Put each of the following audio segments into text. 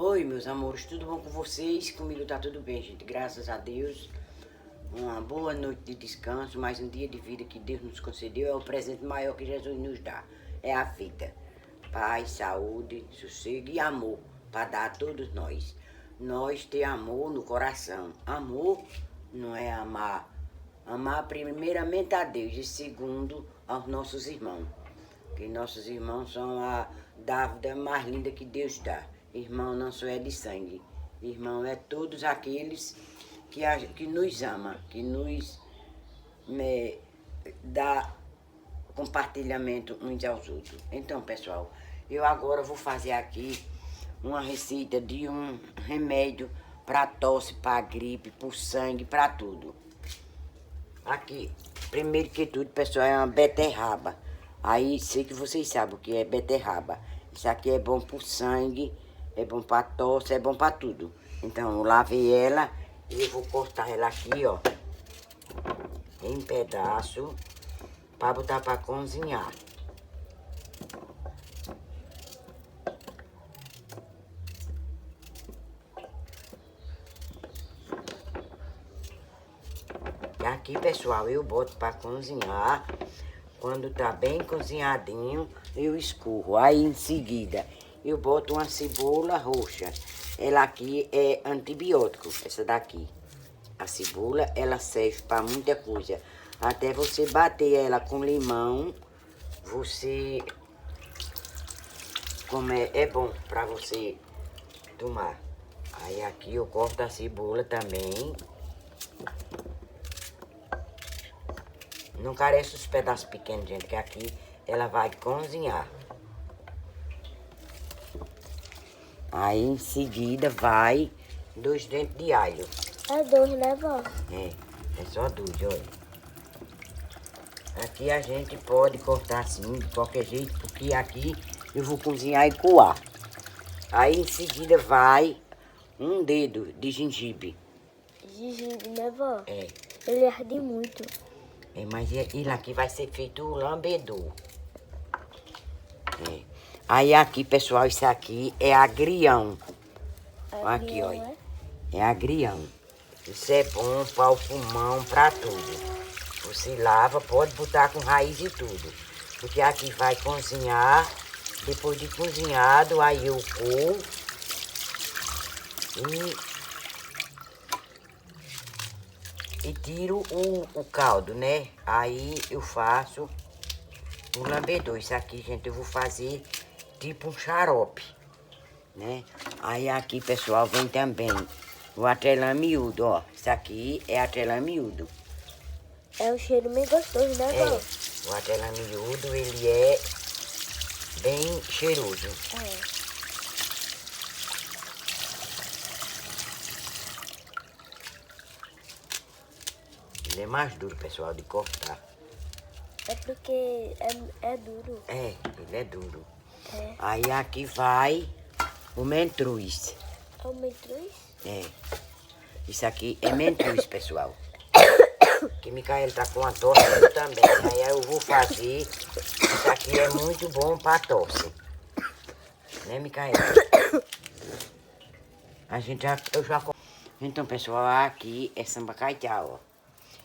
Oi, meus amores, tudo bom com vocês? Comigo tá tudo bem, gente, graças a Deus. Uma boa noite de descanso, mais um dia de vida que Deus nos concedeu. É o presente maior que Jesus nos dá, é a vida. Paz, saúde, sossego e amor para dar a todos nós. Nós ter amor no coração. Amor não é amar. Amar primeiramente a Deus e segundo aos nossos irmãos. Que nossos irmãos são a dávida mais linda que Deus dá. Irmão não só é de sangue. Irmão é todos aqueles que nos ama, que nos dá compartilhamento uns aos outros. Então, pessoal, eu agora vou fazer aqui uma receita de um remédio para tosse, para gripe, para sangue, para tudo. Aqui, primeiro que tudo, pessoal, é uma beterraba. Aí, sei que vocês sabem o que é beterraba. Isso aqui é bom pro sangue, é bom pra tosse, é bom pra tudo. Então, eu lavei ela e eu vou cortar ela aqui, ó, em pedaço, pra botar pra cozinhar. E aqui, pessoal, eu boto pra cozinhar. Quando tá bem cozinhadinho, eu escorro. Aí, em seguida, eu boto uma cebola roxa. Ela aqui é antibiótico, essa daqui. A cebola, ela serve para muita coisa. Até você bater ela com limão, você... Como é bom para você tomar. Aí aqui eu corto a cebola também. Não carece os pedaços pequenos, gente, que aqui ela vai cozinhar. Aí em seguida vai 2 dentes de alho. É 2, né, vó? É só 2, olha. Aqui a gente pode cortar assim, de qualquer jeito, porque aqui eu vou cozinhar e coar. Aí em seguida vai 1 dedo de gengibre. Gengibre, né, vó? É. Ele arde muito. Mas ele aqui vai ser feito o lambedor. É. Aí aqui, pessoal, isso aqui é agrião. Aqui, olha. É agrião. Isso é bom para o pulmão, para tudo. Você lava, pode botar com raiz e tudo. Porque aqui vai cozinhar. Depois de cozinhado, aí eu coo. E tiro o caldo, né? Aí eu faço o lambedor. Isso aqui, gente, eu vou fazer tipo um xarope, né? Aí aqui, pessoal, vem também o atrelã miúdo, ó. Isso aqui é atrelã miúdo. É um cheiro meio gostoso, né, vó? O atrelã miúdo, ele é bem cheiroso. É. Ele é mais duro, pessoal, de cortar. É porque é duro. É, ele é duro. É. Aí aqui vai o mentruz. É o mentruz? É. Isso aqui é mentruz, pessoal. Que Micael tá com a tosse também. Aí eu vou fazer. Isso aqui é muito bom pra tosse. Né, Micael? Eu já... Então, pessoal, aqui é samba caetá, ó.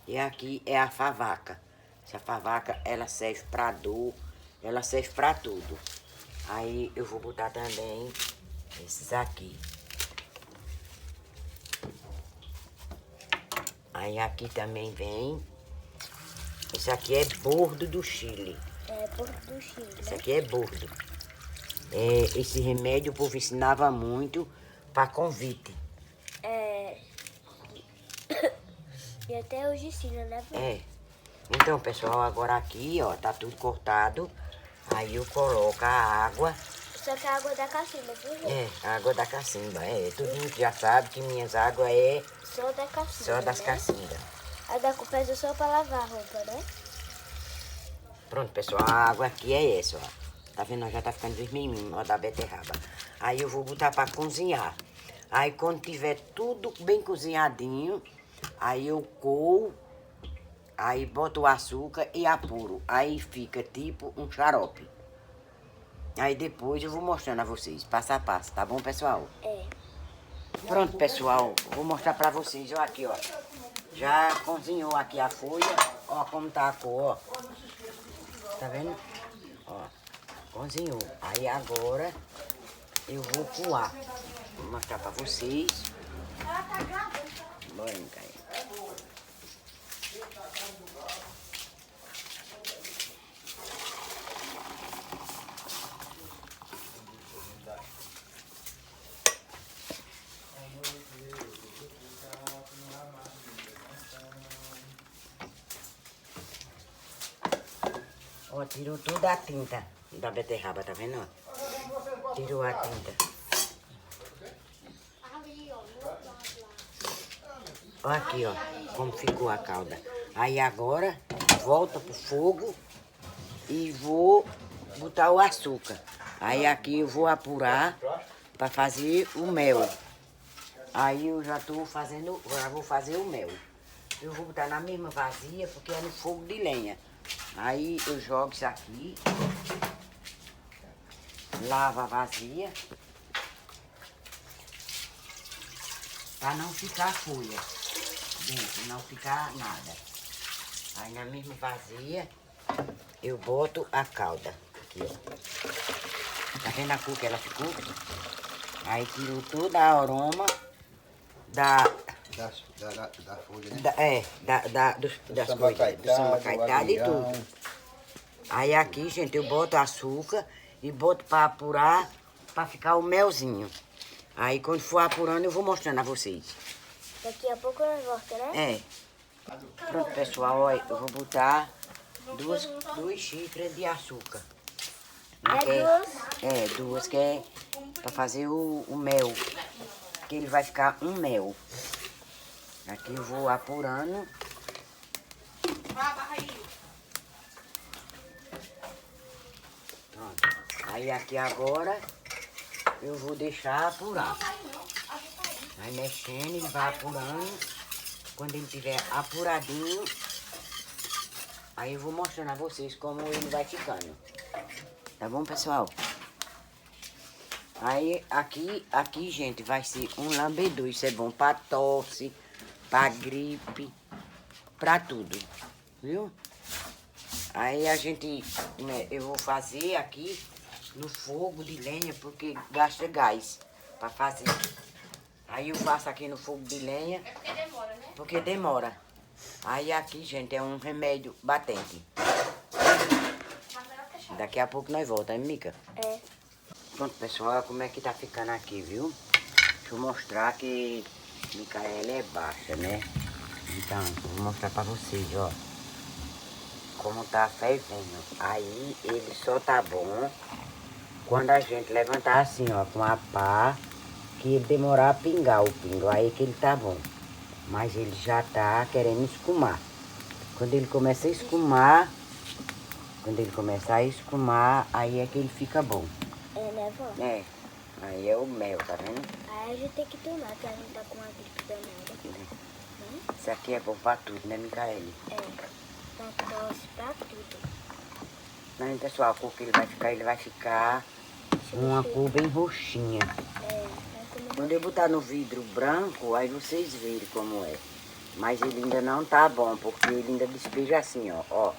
E aqui é a favaca. Essa favaca, ela serve pra dor, ela serve pra tudo. Aí eu vou botar também esses aqui. Aí aqui também vem. Esse aqui é bordo do Chile. É bordo do Chile, né? Esse aqui é bordo. Esse remédio o povo ensinava muito pra convite. É. E até hoje ensina, né, vó? É. Então, pessoal, agora aqui, ó, tá tudo cortado. Aí eu coloco a água. Só que a água da cacimba, viu, gente? É, a água da cacimba. Todo mundo já sabe que minhas águas é Só da cacimba, só das né? cacimbas. A da culpa é só pra lavar a roupa, né? Pronto, pessoal, a água aqui é essa, ó. Tá vendo? Já tá ficando vermelhinho, ó, da beterraba. Aí eu vou botar pra cozinhar. Aí quando tiver tudo bem cozinhadinho, aí eu coo, aí boto o açúcar e apuro. Aí fica tipo um xarope. Aí depois eu vou mostrando a vocês, passo a passo, tá bom, pessoal? É. Pronto, pessoal, vou mostrar pra vocês, ó, aqui, ó. Já cozinhou aqui a folha, ó como tá a cor, ó. Tá vendo? Ó, cozinhou. Aí agora eu vou coar. Vou mostrar pra vocês. Bora, Micaela. Ó, tirou toda a tinta da beterraba, tá vendo? Ó? Tirou a tinta. Ó aqui, ó, como ficou a calda. Aí agora, volta pro fogo e vou botar o açúcar. Aí aqui eu vou apurar pra fazer o mel. Aí eu já tô fazendo, já vou fazer o mel. Eu vou botar na mesma vasilha, porque é no fogo de lenha. Aí eu jogo isso aqui, lavo a vasilha, para não ficar folha dentro, não ficar nada. Aí na mesma vasilha eu boto a calda, aqui ó. Tá vendo a cor que ela ficou? Aí tirou toda a aroma da folha, né? Das coisas, do samba caetado e tudo. Aí aqui, gente, eu boto açúcar e boto pra apurar, pra ficar o melzinho. Aí quando for apurando, eu vou mostrando a vocês. Daqui a pouco nós voltamos, né? É. Pronto, pessoal, ó, eu vou botar duas xícaras de açúcar. Duas que é pra fazer o mel. Que ele vai ficar um mel. Aqui eu vou apurando. Pronto. Aí aqui agora eu vou deixar apurar. Vai mexendo, ele vai apurando. Quando ele estiver apuradinho, aí eu vou mostrando a vocês como ele vai ficando. Tá bom, pessoal? Aí aqui, gente, vai ser um lambedor. Isso é bom pra tosse, pra gripe, pra tudo, viu? Aí eu vou fazer aqui no fogo de lenha, porque gasta gás pra fazer. Aí eu faço aqui no fogo de lenha. É porque demora, né? Porque demora. Aí aqui, gente, é um remédio batente. Daqui a pouco nós voltamos, hein, Mica? É. Pronto, pessoal, olha como é que tá ficando aqui, viu? Deixa eu mostrar que Micaela é baixa, né? Então, vou mostrar pra vocês, ó. Como tá fervendo. Aí ele só tá bom quando a gente levantar assim, ó, com a pá, que ele demorar a pingar o pingo. Aí que ele tá bom. Mas ele já tá querendo escumar. Quando ele começa a escumar, aí é que ele fica bom. É, né, vó? É, aí é o mel, tá vendo? Aí a gente tem que tomar, que a gente tá com uma gripe danada. Isso aqui é bom pra tudo, né, Micaele? É, pra tosse, pra tudo. Mas, pessoal, a cor que ele vai ficar uma cor bem roxinha. É, Quando eu botar no vidro branco, aí vocês verem como é. Mas ele ainda não tá bom, porque ele ainda despeja assim, ó.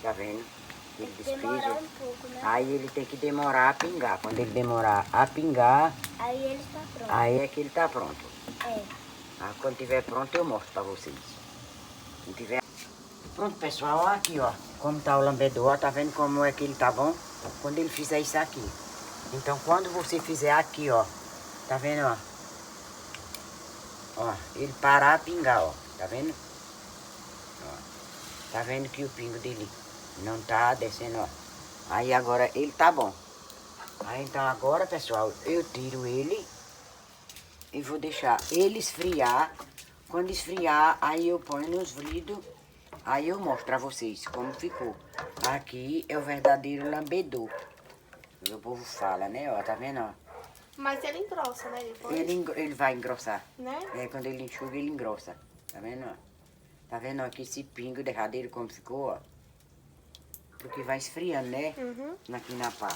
Tá vendo? Ele despeja. um pouco, né? Aí ele tem que demorar a pingar. Quando ele demorar a pingar, Aí ele está pronto. aí é que ele tá pronto. É. Quando tiver pronto, eu mostro pra vocês. Quando tiver... Pronto, pessoal, ó, aqui, ó. Como tá o lambedor, ó, tá vendo como é que ele tá bom? Quando ele fizer isso aqui. Então, quando você fizer aqui, ó. Tá vendo, ó? Ó, ele parar a pingar, ó. Tá vendo? Ó. Tá vendo que o pingo dele não tá descendo, ó. Aí agora ele tá bom. Aí então agora, pessoal, eu tiro ele e vou deixar ele esfriar. Quando esfriar, aí eu ponho nos vidros. Aí eu mostro pra vocês como ficou. Aqui é o verdadeiro lambedor. O povo fala, né? Ó, tá vendo, ó? Mas ele engrossa, né? Depois? Ele vai engrossar. Né? É, quando ele enxuga, ele engrossa. Tá vendo, ó? Tá vendo aqui esse pingo derradeiro como ficou, ó? Porque vai esfriando, né? Uhum. Aqui na pá.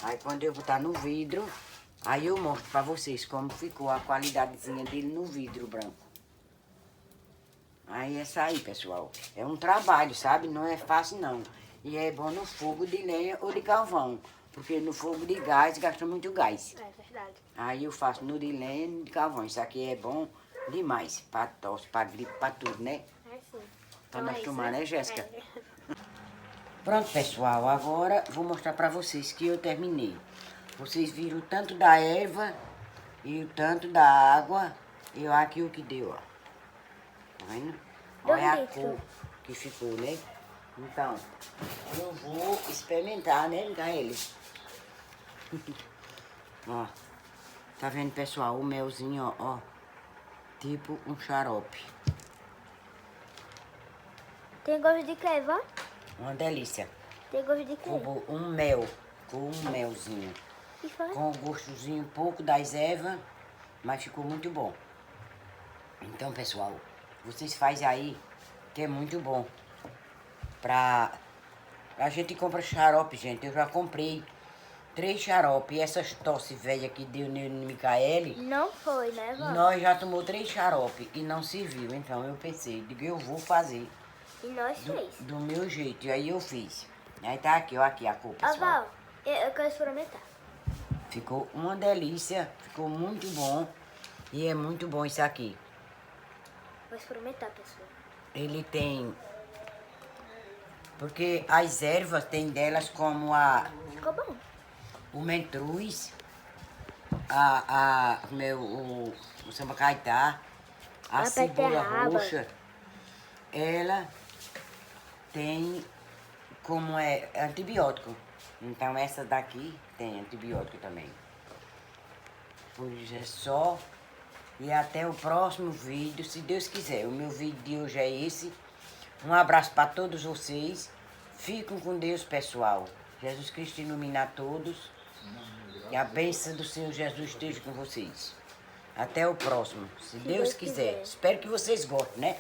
Aí quando eu botar no vidro, Aí eu mostro pra vocês como ficou a qualidadezinha dele no vidro branco. Aí essa aí, pessoal, é um trabalho, sabe? Não é fácil não. E é bom no fogo de lenha ou de carvão, porque no fogo de gás gasta muito gás. É verdade. Aí eu faço no de lenha e de carvão. Isso aqui é bom demais, pra tosse, pra gripe, pra tudo, né? É sim. Pra Então nós é isso, tomar, né, Jéssica? É. Pronto, pessoal, agora vou mostrar pra vocês que eu terminei. Vocês viram o tanto da erva e o tanto da água. E olha aqui o que deu, ó. Tá vendo? Olha a 2 litros. cor que ficou, né? Então, eu vou experimentar, né, Micaele? Ó, tá vendo, pessoal? O melzinho, ó, tipo um xarope. Tem gosto de quê, vó? Uma delícia. Tem gosto de quê? Ficou um mel, com um melzinho. E foi? Com o gostozinho um pouco das ervas, mas ficou muito bom. Então, pessoal, vocês fazem aí, que é muito bom. A gente compra xarope, gente. Eu já comprei 3 xaropes. E essas tosse velha que deu no Micaele, Não foi, né, vó? nós já tomou 3 xaropes e não serviu. Então eu pensei, digo, eu vou fazer E nós fez. do meu jeito. E aí eu fiz. Aí tá aqui, ó, aqui a cor, Ah, pessoal. Val, eu quero experimentar. Ficou uma delícia, ficou muito bom. E é muito bom isso aqui. Vou experimentar, pessoal. Ele tem... Porque as ervas tem delas como Ficou bom. o mentruz, o sambacaitá, a A cebola beterraba. roxa. Ela tem como é antibiótico. Então essa daqui tem antibiótico também. Pois é só. E até o próximo vídeo, se Deus quiser. O meu vídeo de hoje é esse. Um abraço para todos vocês. Fiquem com Deus, pessoal. Jesus Cristo ilumina a todos. E a bênção do Senhor Jesus esteja com vocês. Até o próximo, se Deus Deus quiser. quiser. Espero que vocês gostem, né?